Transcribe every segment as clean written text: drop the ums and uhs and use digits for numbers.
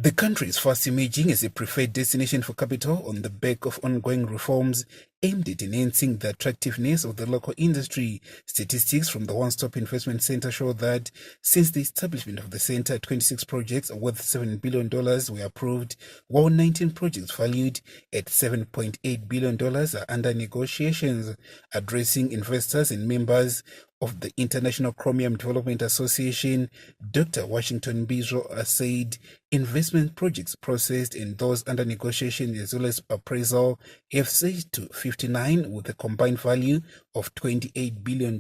The country is fast emerging as a preferred destination for capital on the back of ongoing reforms aimed at enhancing the attractiveness of the local industry. Statistics from the One Stop Investment Center show that since the establishment of the center, 26 projects worth $7 billion were approved, while 19 projects valued at $7.8 billion are under negotiations. Addressing investors and members of the International Chromium Development Association, Dr. Washington Bizo said investment projects processed and those under negotiation as well as appraisal have surged to 59 with a combined value of $28 billion.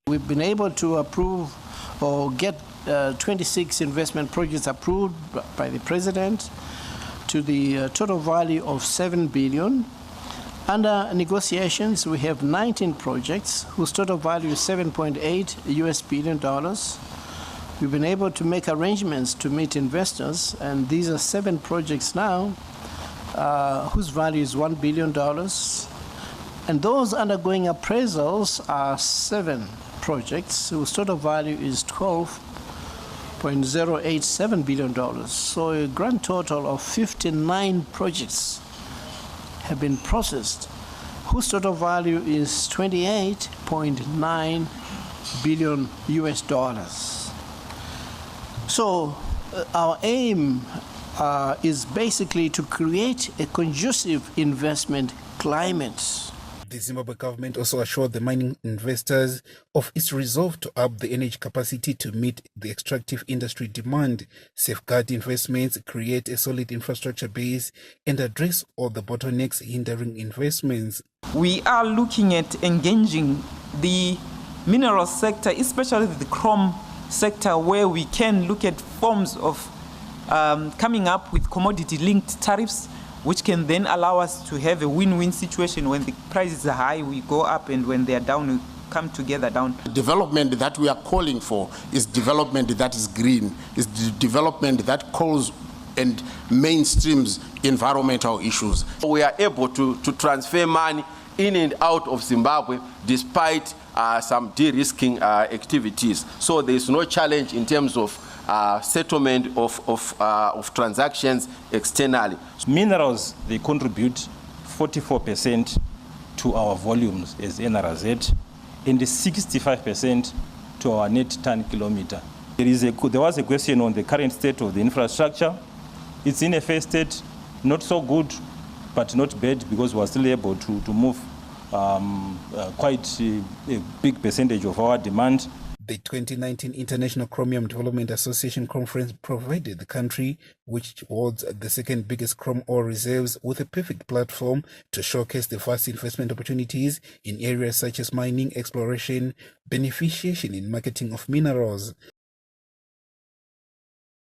We've been able to approve or get 26 investment projects approved by the President to the total value of $7 billion. Under negotiations, we have 19 projects whose total value is $7.8 billion. We've been able to make arrangements to meet investors, and these are 7 projects now whose value is $1 billion. And those undergoing appraisals are 7 projects whose total value is $12.087 billion. So a grand total of 59 projects have been processed, whose total value is $28.9 billion. So our aim is basically to create a conducive investment climate. The Zimbabwe government also assured the mining investors of its resolve to up the energy capacity to meet the extractive industry demand, safeguard investments, create a solid infrastructure base, and address all the bottlenecks hindering investments. We are looking at engaging the mineral sector, especially the chrome sector, where we can look at forms of coming up with commodity-linked tariffs, which can then allow us to have a win-win situation. When the prices are high, we go up, and when they are down, we come together down. Development that we are calling for is development that is green, is the development that calls and mainstreams environmental issues. We are able to transfer money in and out of Zimbabwe despite some de-risking activities. So there is no challenge in terms of settlement of transactions externally. Minerals, they contribute 44% to our volumes as NRZ and 65% to our net ton kilometer. There was a question on the current state of the infrastructure. It's in a fair state, not so good, but not bad, because we're still able to move quite a big percentage of our demand. The 2019 International Chromium Development Association conference provided the country, which holds the second biggest chrome ore reserves, with a perfect platform to showcase the vast investment opportunities in areas such as mining, exploration, beneficiation, and marketing of minerals.